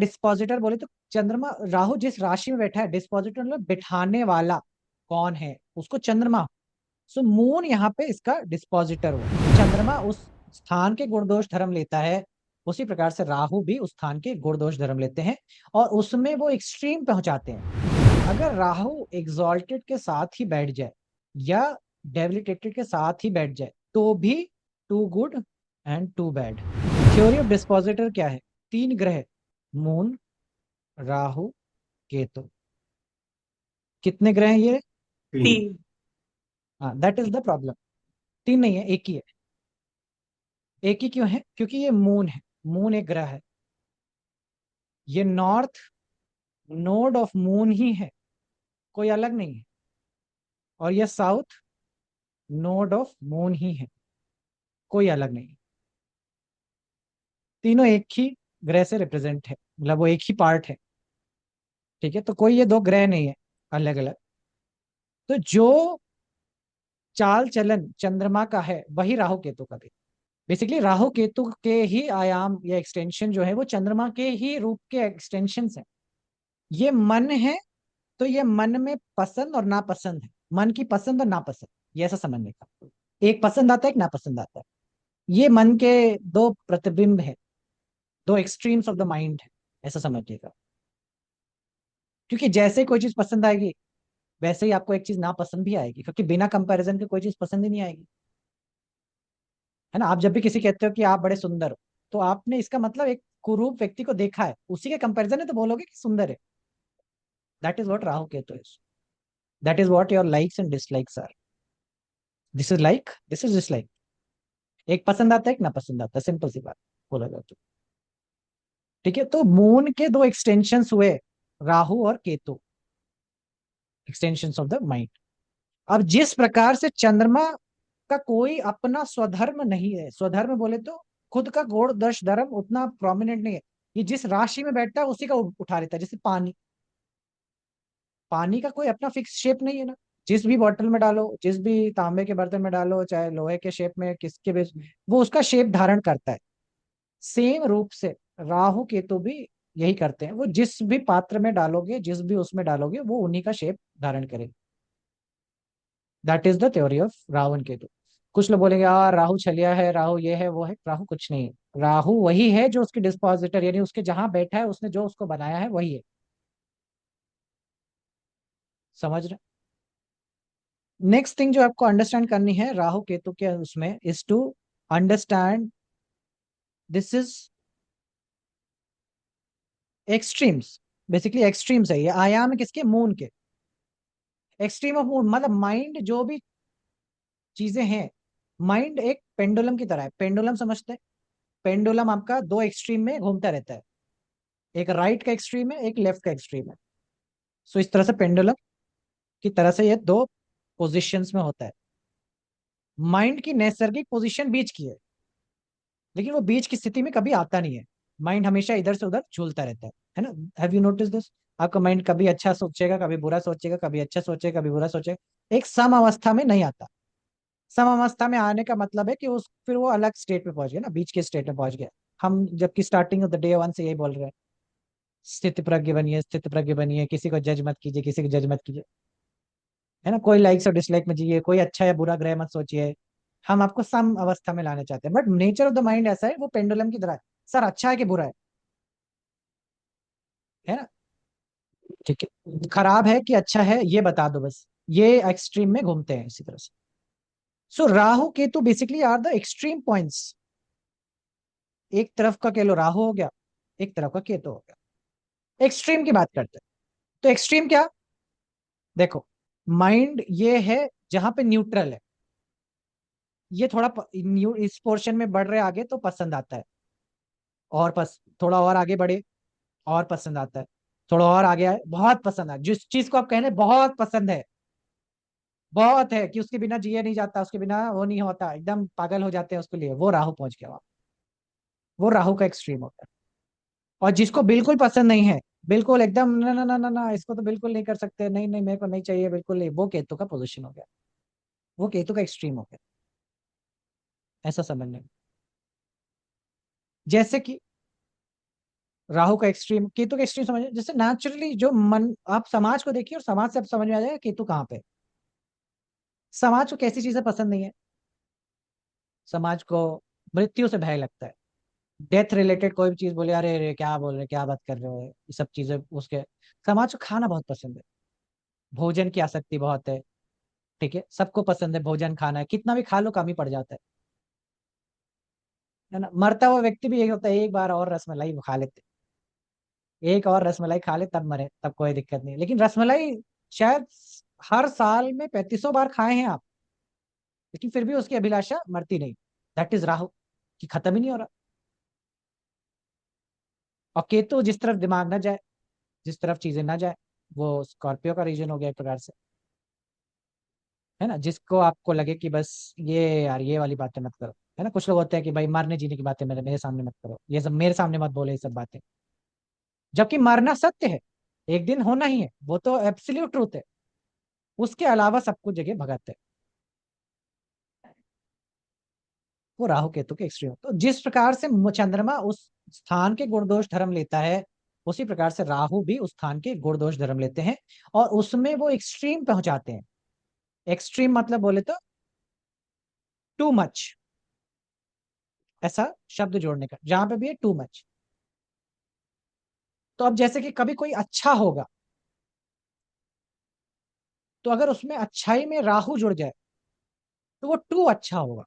Dispositor बोले तो चंद्रमा, राहु जिस राशि में बैठा है, डिस्पोजिटर मतलब बिठाने वाला कौन है, उसको चंद्रमा। सो मून यहाँ पे इसका डिस्पोजिटर हुआ। चंद्रमा उस स्थान के गुण दोष धर्म लेता है, उसी प्रकार से राहु भी उस स्थान के गुण दोष धर्म लेते हैं और उसमें वो एक्सट्रीम पहुंचाते हैं। अगर राहु एग्जॉल्टेड के साथ ही बैठ जाए या डेबिलिटेटेड के साथ ही बैठ जाए तो भी too good and too bad. Theory of dispositor क्या है? तीन ग्रह, मून, राहु, केतु। कितने ग्रह हैं ये? तीन। हाँ, दैट इज द प्रॉब्लम। तीन नहीं है, एक ही है। एक ही क्यों है? क्योंकि ये मून है, मून एक ग्रह है, ये नॉर्थ नोड ऑफ मून ही है, कोई अलग नहीं है। और ये साउथ नोड ऑफ मून ही है, कोई अलग नहीं है। तीनों एक ही ग्रह से रिप्रेजेंट है, मतलब वो एक ही पार्ट है। ठीक है, तो कोई ये दो ग्रह नहीं है अलग अलग। तो जो चाल चलन चंद्रमा का है वही राहु केतु का भी। बेसिकली राहु केतु के ही आयाम या एक्सटेंशन जो है वो चंद्रमा के ही रूप के एक्सटेंशन है। ये मन है, तो ये मन में पसंद और नापसंद है, मन की पसंद और नापसंद, ये ऐसा समझने का। एक पसंद आता है, एक नापसंद आता है। ये मन के दो प्रतिबिंब है, दो एक्सट्रीम्स ऑफ द माइंड है, ऐसा समझिएगा। क्योंकि जैसे कोई चीज पसंद आएगी वैसे ही आपको एक चीज नापसंद भी आएगी, क्योंकि बिना कंपैरिजन के कोई चीज पसंद ही नहीं आएगी। है ना? आप जब भी किसी कहते हो कि आप बड़े सुंदर हो, तो आपने इसका मतलब एक कुरूप व्यक्ति को देखा है, उसी के कंपैरिजन में तो बोलोगे कि सुंदर है। That is what Rahu Ketu is. That is what your likes and dislikes are. This is like, this is dislike. एक पसंद आता है, एक ना पसंद आता है, सिंपल सी बात बोला जाए तो। ठीक है, तो मून के दो एक्सटेंशंस हुए, राहु और Ketu, extensions of the mind. अब जिस प्रकार से चंद्रमा का कोई अपना स्वधर्म नहीं है, स्वधर्म बोले तो खुद का गोड़ दश धर्म उतना प्रोमिनेंट नहीं है, ये जिस राशि में बैठता है उसी का उठा लेता है। जैसे पानी, पानी का कोई अपना फिक्स शेप नहीं है ना, जिस भी बॉटल में डालो, जिस भी तांबे के बर्तन में डालो, चाहे लोहे के शेप में, किसके भी, वो उसका शेप धारण करता है। सेम रूप से राहु केतु भी यही करते हैं, वो जिस भी पात्र में डालोगे, जिस भी उसमें डालोगे, वो उन्हीं का शेप धारण करेगा। That is the theory of Rahu and Ketu. कुछ लोग बोलेंगे राहु छलिया है, राहु ये है वो है। राहु कुछ नहीं है, राहु वही है जो उसके डिस्पोजिटर, यानी उसके जहां बैठा है, उसने जो उसको बनाया है वही है। समझ रहे? नेक्स्ट थिंग जो आपको अंडरस्टैंड करनी है राहु केतु के उसमें, is to understand this is extremes. Basically extremes है, ये आयाम है किसके? मून के। एक्सट्रीम ऑफ मून मतलब माइंड जो भी चीजें हैं, माइंड एक पेंडुलम की तरह है। पेंडुलम समझते हैं? पेंडुलम आपका दो एक्सट्रीम में घूमता रहता है, एक राइट का एक्सट्रीम है, एक लेफ्ट का एक्सट्रीम है। सो इस तरह से पेंडुलम की तरह से ये दो पोजिशंस में होता है। माइंड की नैसर्गिक पोजीशन बीच की है, लेकिन वो बीच की स्थिति में कभी आता नहीं है। माइंड हमेशा इधर से उधर झूलता रहता है ना? Have you notice this? आपका माइंड कभी अच्छा सोचेगा, कभी बुरा सोचेगा, कभी अच्छा सोचेगा, कभी बुरा सोचेगा, एक सम अवस्था में नहीं आता। सम अवस्था में आने का मतलब है कि उस फिर वो अलग स्टेट में पहुंच गया ना, बीच के स्टेट में पहुंच गया। हम जबकि starting of the day one से यही बोल रहे हैं, स्थित प्रज्ञ बनिए, स्थित प्रज्ञ बनिए, किसी को जज मत कीजिए, किसी को जज मत कीजिए। है ना? कोई लाइक्स और डिसलाइक में जिए, कोई अच्छा या बुरा ग्रह मत सोचिए। हम आपको सम अवस्था में लाना चाहते हैं, but nature of the mind ऐसा है, वो पेंडुलम की तरह है। सर अच्छा है कि बुरा है ना? ठीक है, खराब है कि अच्छा है ये बता दो बस। ये एक्सट्रीम में घूमते हैं इसी तरह से। So Rahu Ketu basically are the extreme points. एक तरफ का कह लो राहु हो गया, एक तरफ का केतु हो गया। एक्सट्रीम की बात करते हैं, तो एक्सट्रीम क्या? देखो, माइंड ये है जहां पे न्यूट्रल है। ये थोड़ा इस पोर्शन में बढ़ रहे आगे तो पसंद आता है, और थोड़ा और आगे बढ़े और पसंद आता है, थोड़ा और आगे आए बहुत पसंद है। जिस चीज को आप कहने बहुत पसंद है, बहुत है कि उसके बिना जिया नहीं जाता, उसके बिना वो नहीं होता, एकदम पागल हो जाते हैं उसके लिए, वो राहु पहुंच गया वहां। वो राहु का एक्सट्रीम होता है। और जिसको बिल्कुल पसंद नहीं है, बिल्कुल एकदम ना ना ना ना ना, इसको तो बिल्कुल नहीं कर सकते, नहीं नहीं मेरे को नहीं चाहिए, बिल्कुल नहीं, वो केतु का पोजिशन हो गया। वो केतु का एक्सट्रीम हो गया, ऐसा समझने में। जैसे कि राहु का एक्सट्रीम, केतु का एक्सट्रीम समझ, जैसे नेचुरली जो मन, आप समाज को देखिए और समाज से आप समझ में आ जाएगा केतु कहाँ पे है। समाज को कैसी चीजें पसंद नहीं है? समाज को मृत्यु से भय लगता है। डेथ रिलेटेड कोई भी चीज बोले, अरे अरे क्या बोल रहे, क्या बात कर रहे हो, ये सब चीजें उसके। समाज को खाना बहुत पसंद है, भोजन की आसक्ति बहुत है। ठीक है, सबको पसंद है भोजन खाना, है कितना भी खा लो कम ही पड़ जाता है ना। मरता हुआ व्यक्ति भी यही होता है, एक बार और रसमलाई खा लेते, एक और रसमलाई खा ले तब मरे, तब कोई दिक्कत नहीं। लेकिन रसमलाई शायद हर साल में 3500 बार खाए हैं आप, लेकिन फिर भी उसकी अभिलाषा मरती नहीं। दैट इज राहु, कि खत्म ही नहीं हो रहा। और केतु जिस तरफ दिमाग ना जाए, जिस तरफ चीजें ना जाए, वो स्कॉर्पियो का रीजन हो गया एक प्रकार से, है ना। जिसको आपको लगे कि बस ये यार ये वाली बातें मत करो, है ना। कुछ लोग होते हैं कि भाई मरने जीने की बातें मेरे मेरे सामने मत करो, ये सब मेरे सामने मत बोले, ये सब बातें। जबकि मरना सत्य है, एक दिन होना ही है, वो तो एब्सोल्यूट ट्रूथ है। उसके अलावा सब कुछ जगह भगत है। वो राहु केतु के एक्सट्रीम। तो जिस प्रकार से चंद्रमा उस स्थान के गुण दोष धर्म लेता है, उसी प्रकार से राहु भी उस स्थान के गुण दोष धर्म लेते हैं, और उसमें वो एक्सट्रीम पहुंचाते हैं। एक्सट्रीम मतलब बोले तो टू मच, ऐसा शब्द जोड़ने का, जहां पे भी है टू मच। तो अब जैसे कि कभी कोई अच्छा होगा, तो अगर उसमें अच्छाई में राहु जुड़ जाए तो वो टू अच्छा होगा।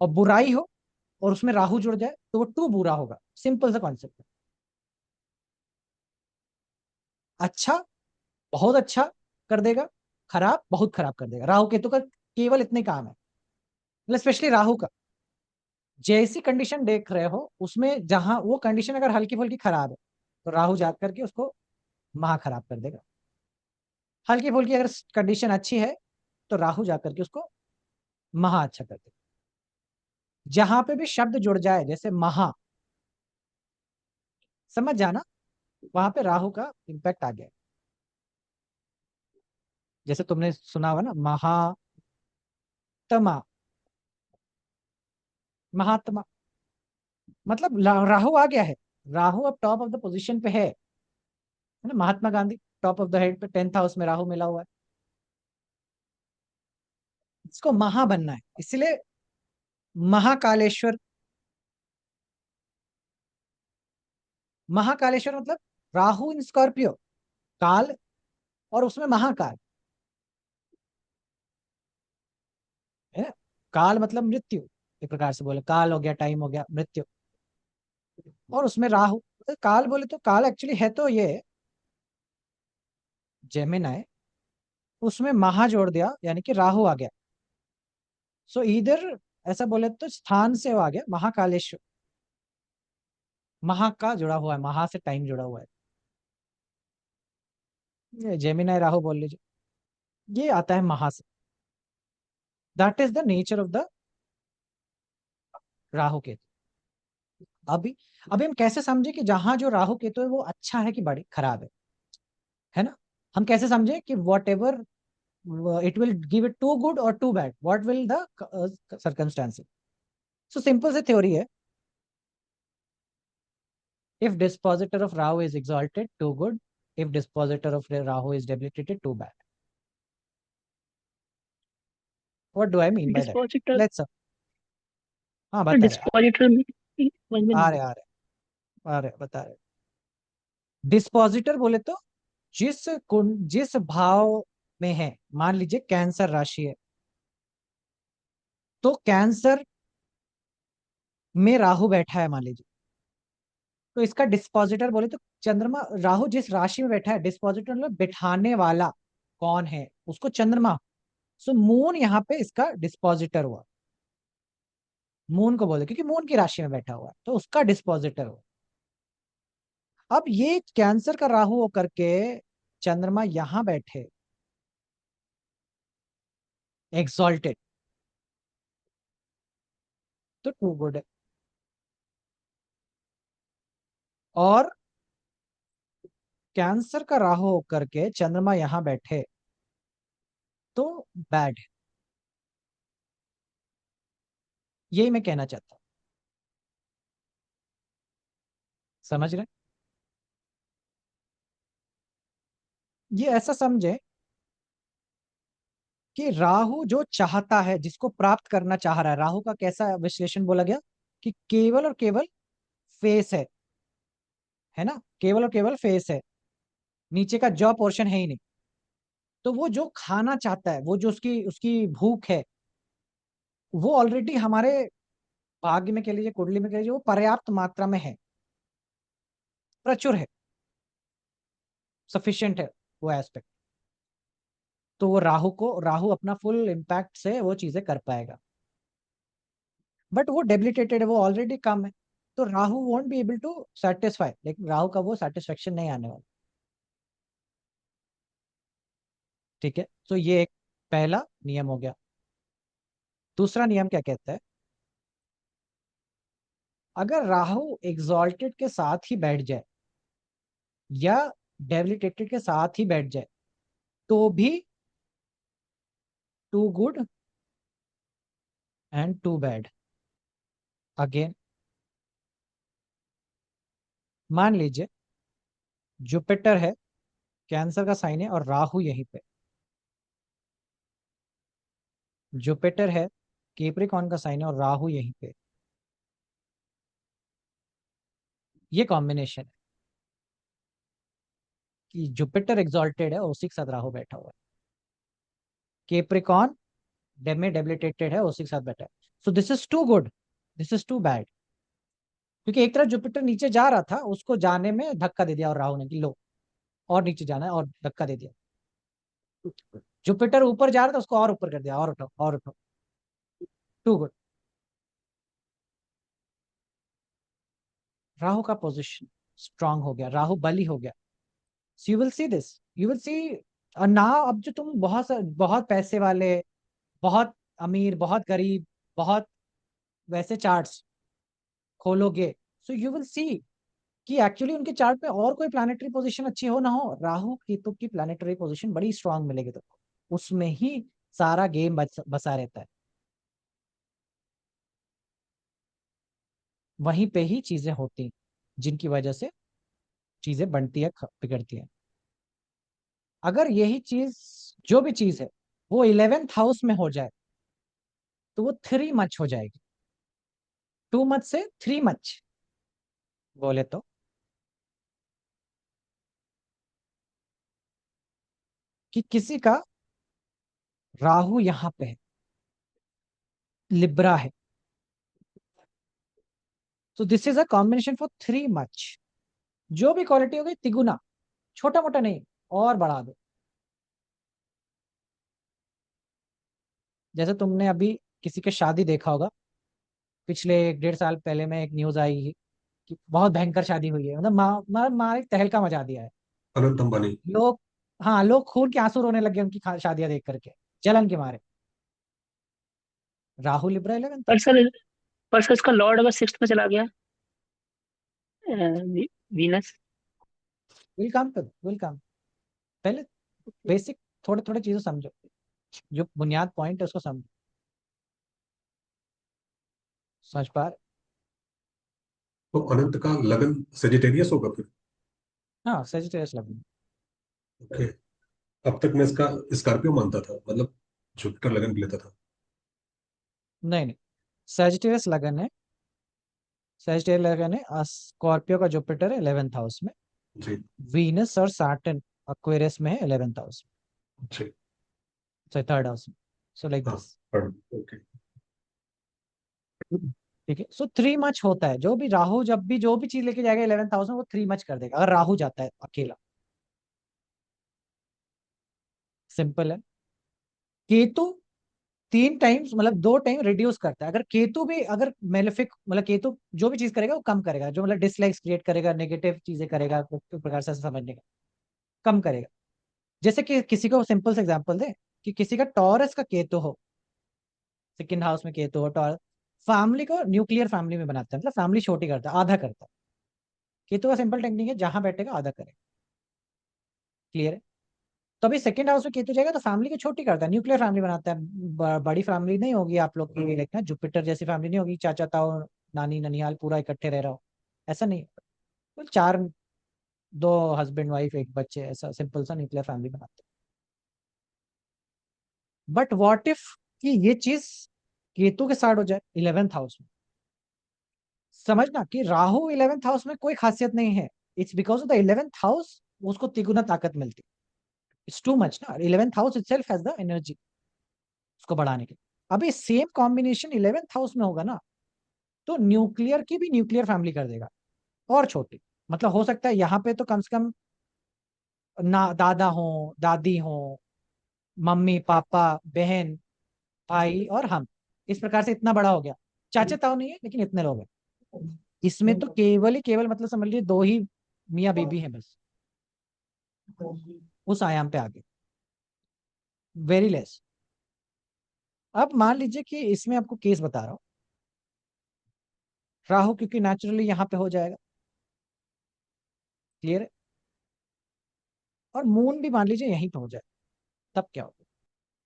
और बुराई हो और उसमें राहु जुड़ जाए तो वो टू बुरा होगा। सिंपल सा कॉन्सेप्ट है। अच्छा बहुत अच्छा कर देगा, खराब बहुत खराब कर देगा। राहु केतु का केवल इतने काम है, मतलब स्पेशली राहु का। जैसी कंडीशन देख रहे हो उसमें, जहां वो कंडीशन अगर हल्की फुल्की खराब है, तो राहु जा करके उसको महा खराब कर देगा। हल्की फुल्की अगर कंडीशन अच्छी है, तो राहु जा करके उसको महा अच्छा कर देगा। जहां पे भी शब्द जुड़ जाए, जैसे महा, समझ जाना, वहां पे राहु का इम्पैक्ट आ गया। जैसे तुमने सुना हुआ ना, महात्मा, महात्मा, मतलब राहु आ गया है। राहु अब टॉप ऑफ द पोजीशन पे है ना। Mahatma Gandhi top of the head पे, 10th हाउस में राहु मिला हुआ है। इसको महा बनना है, इसलिए महाकालेश्वर। महाकालेश्वर मतलब राहु इन स्कॉर्पियो, काल, और उसमें महाकाल, है ना। काल मतलब मृत्यु, एक प्रकार से बोले काल हो गया, टाइम हो गया, मृत्यु। और उसमें राहु, तो काल बोले तो काल एक्चुअली है तो ये जेमिनाई, उसमें महा जोड़ दिया यानी कि राहु आ गया। सो इधर ऐसा बोले तो स्थान से वो आ गया महाकालेश्वर। महा का जुड़ा हुआ है, महा से टाइम जुड़ा हुआ है। ये जेमिनाई राहु बोल लीजिए, ये आता है महा से। That is the nature of the Rahu Ketu. अभी अभी हम कैसे समझे कि जहां जो राहु केतु है वो अच्छा है कि बड़ी खराब है ना। हम कैसे समझे कि whatever it will give it to good और to bad, what will the circumstances. So simple सी थ्योरी है, if dispositor of rahu is exalted, too good; if dispositor of rahu is debilitated, too bad. What do I mean by that? Dispositor. Let's हाँ बता रहे, dispositor में समझ में नहीं आ आया। रहे आ रहे आ रहे बता रहे। डिस्पोजिटर बोले तो जिस कुंड, जिस भाव में है, मान लीजिए कैंसर राशि है, तो कैंसर में राहु बैठा है मान लीजिए, तो इसका डिस्पोजिटर बोले तो चंद्रमा। राहु जिस राशि में बैठा है, डिस्पोजिटर मतलब बिठाने वाला कौन है, उसको चंद्रमा। सो मून यहाँ पे इसका डिस्पोजिटर हुआ। मून को बोले क्योंकि मून की राशि में बैठा हुआ है, तो उसका डिस्पोजिटर हुआ। अब ये कैंसर का राहु होकर के चंद्रमा यहां बैठे, एक्सॉल्टेड, तो टू गुड है। और कैंसर का राहु होकर के चंद्रमा यहां बैठे तो बैड है। यही मैं कहना चाहता हूं। समझ रहे? ये ऐसा समझे कि राहु जो चाहता है, जिसको प्राप्त करना चाह रहा है, राहु का कैसा विश्लेषण बोला गया कि केवल और केवल फेस है ना, केवल और केवल फेस है, नीचे का जॉ पोर्शन है ही नहीं। तो वो जो खाना चाहता है, वो जो उसकी उसकी भूख है, वो ऑलरेडी हमारे भाग्य में कह लीजिए, कुंडली में कह लीजिए, वो पर्याप्त मात्रा में है, प्रचुर है, सफिशिएंट है वो एस्पेक्ट। तो वो राहु अपना फुल इम्पैक्ट से वो चीजें कर पाएगा। बट वो डेबिलिटेटेड है, वो ऑलरेडी कम है, तो Rahu won't be able to satisfy, लेकिन राहु का वो सेटिस्फेक्शन नहीं आने वाला। ठीक है, तो ये एक पहला नियम हो गया। दूसरा नियम क्या कहता है? अगर राहु एग्जॉल्टेड के साथ ही बैठ जाए या डेबिलिटेटेड के साथ ही बैठ जाए, तो भी too good and too bad. Again मान लीजिए जुपिटर है, कैंसर का साइन है, और राहु यहीं पे। जुपिटर है, केप्रिकॉन का साइन है, और राहु यहीं पे। ये कॉम्बिनेशन है कि जुपिटर एग्जॉल्टेड है और उसी के साथ राहु बैठा हुआ है। केप्रिकॉन डेमे डेबिलिटेटेड है, उसी के साथ बैठा है। So this is too good, this is too bad. क्योंकि एक तरफ जुपिटर नीचे जा रहा था, उसको जाने में धक्का दे दिया और राहु ने कि लो और नीचे जाना है, और धक्का दे दिया। जुपिटर ऊपर जा रहा था, उसको और ऊपर कर दिया, और उठो और उठो। To good. राहु का पोजिशन स्ट्रांग हो गया, राहु बली हो गया। So you will see this, you will see ना। अब जो तुम बहुत पैसे वाले, बहुत अमीर, बहुत गरीब, बहुत वैसे चार्ट्स खोलोगे, सो यू विल सी कि एक्चुअली उनके चार्ट पे और कोई प्लानिटरी पोजीशन अच्छी हो ना हो, राहु केतु की प्लानिटरी पोजीशन बड़ी स्ट्रांग मिलेगी तुमको, उसमें ही सारा गेम बसा रहता है, वहीं पे ही चीजें होती हैं, जिनकी वजह से चीजें बनती है, बिगड़ती है। अगर यही चीज, जो भी चीज है, वो 11th हाउस में हो जाए, तो वो थ्री मच हो जाएगी। टू मच से थ्री मच बोले तो। कि किसी का राहु यहाँ पे है, लिब्रा है, तो this is a combination for three much. जो भी क्वालिटी होगी तिगुना, छोटा मोटा नहीं, और बढ़ा दो। जैसे तुमने अभी किसी के शादी देखा होगा, पिछले 1 डेढ़ साल पहले में एक न्यूज आई है कि बहुत भयंकर शादी हुई है, मतलब माँ एक तहलका मचा दिया है। अनंत अंबानी। लोग, हाँ, लोग खून के आंसू रोने लगे उनकी शादियां देख करके, जलन के मारे। राहुल लिब्रा 11th था। पर सर, इसका लॉर्ड अगर सिक्स्थ में चला गया, Venus. Will come to, will come. पहले बेसिक थोड़े थोड़े चीजें समझो, जो बुनियाद पॉइंट है उसको समझो। समझ पा रहे? तो अनंत का लगन सेजिटेरियस होगा फिर। हाँ, सजिटेरियस लग्न। ओके। अब तक मैं इसका स्कॉर्पियो मानता था, मतलब जुपिटर लगन भी लेता था। नहीं नहीं, सजिटेरियस लगन है, सजिटेरियस लगन है। स्कॉर्पियो का जुपिटर है 11th हाउस में, जी। वीनस और सैटर्न एक्वेरियस में है 11th हाउस जी। में, थर्ड हाउस में। सो लाइक हाँ। दिस। ओके। ठीक है, सो थ्री मच होता है। जो भी राहु, जब भी जो भी चीज लेके जाएगा 11th हाउस में, वो थ्री मच कर देगा अगर राहु जाता है अकेला। सिंपल है। केतु 3 टाइम्स, मतलब 2 टाइम रिड्यूस करता है। अगर केतु भी, अगर मेलेफिक, मतलब केतु जो भी चीज करेगा वो कम करेगा, जो मतलब डिसलाइक्स क्रिएट करेगा, नेगेटिव चीजें करेगा, तो प्रकार से ऐसा समझने का, कम करेगा। जैसे कि किसी को सिंपल से एग्जांपल दे, कि किसी का टॉरस का केतु हो, सेकंड हाउस में केतु हो टॉरस, फैमिली को न्यूक्लियर फैमिली में बनाता है, मतलब फैमिली छोटी करता है, आधा करता है। केतु का सिंपल टेक्निक है, जहां बैठेगा आधा करेगा। क्लियर है? तो अभी सेकंड हाउस में केतु जाएगा तो फैमिली को छोटी करता है, न्यूक्लियर फैमिली बनाता है। बड़ी फैमिली नहीं होगी आप लोग की, देखना जुपिटर जैसी फैमिली नहीं होगी, चाचा ताऊ नानी ननिहाल पूरा इकट्ठे रह रहा हो, ऐसा नहीं। तो चार, दो हस्बैंड वाइफ एक बच्चे, ऐसा सिंपल सा न्यूक्लियर फैमिली बनाते हैं। बट व्हाट इफ कि ये चीज केतु के साथ हो जाए 11th हाउस में। समझना कि राहु 11th हाउस में कोई खासियत नहीं है, it's because of the 11th house उसको तिगुना ताकत मिलती है। इट्स टू मच ना, 11th house itself has the energy उसको बढ़ाने के लिए। अभी सेम कॉम्बिनेशन 11th हाउस में होगा ना, तो न्यूक्लियर की भी न्यूक्लियर फैमिली कर देगा, और छोटी। मतलब हो सकता है यहाँ पे तो कम से कम ना दादा हो, दादी हो, मम्मी पापा, बहन, भाई और हम, इस प्रकार से इतना बड़ा हो गया। चाचा ताऊ नहीं है लेकिन इतने लोग हैं। इसमें तो केवल ही केवल मतलब समझ लीजिए दो ही मियाँ बीबी हैं बस, उस आयाम पे आगे, वेरी लेस। अब मान लीजिए कि इसमें आपको केस बता रहा हूँ, राहु क्योंकि नेचुरली यहाँ पे हो जाएगा, क्लियर है, और मून भी मान लीजिए यहीं पे हो जाए, तब क्या होगा।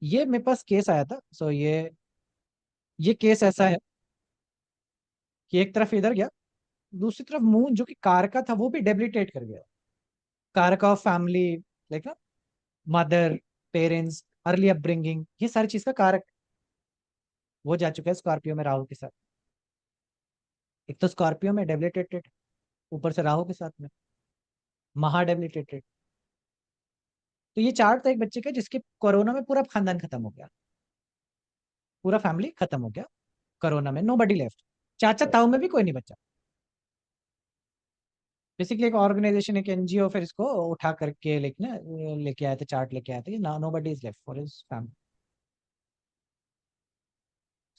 ये मेरे पास केस आया था, सो ये केस ऐसा है कि एक तरफ इधर गया, दूसरी तरफ मून जो कि कारका था वो भी डेबिलिटेट कर गया। कारका ऑफ फैमिली, लाइक ना, मदर, पेरेंट्स, अर्ली अपब्रिंगिंग, ये सारी चीज का कारक वो जा चुका है स्कॉर्पियो में राहु के साथ। एक तो स्कॉर्पियो में डेबिलिटेटेड, ऊपर से राहु के साथ में महा डेबिलिटेटेड। तो ये चार्ट था एक बच्चे का जिसके कोरोना में पूरा खानदान खत्म हो गया, पूरा फैमिली खत्म हो गया कोरोना में, नो बडी लेफ्ट। चाचा ताऊ में भी कोई नहीं बचा। बेसिकली एक ऑर्गेनाइजेशन, एक एनजीओ फिर इसको उठा करके लेके आए थे, चार्ट लेके आए थे, nobody is left for his family.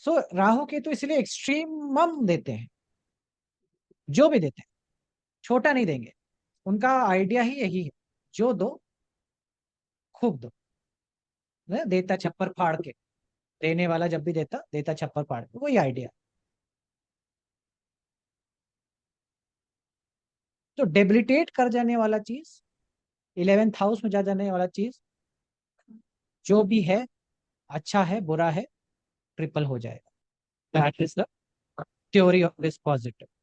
So Rahu के तो इसलिए एक्सट्रीमम देते हैं, जो भी देते हैं छोटा नहीं देंगे। उनका आइडिया ही यही है, जो दो खूब दो, देता छप्पर फाड़ के, देने वाला जब भी देता देता छप्पर फाड़ के, वही आइडिया। तो डेबिलिटेट कर जाने वाला चीज, 11th हाउस में जा जाने वाला चीज, जो भी है, अच्छा है बुरा है, ट्रिपल हो जाएगा। That is the theory of this positive.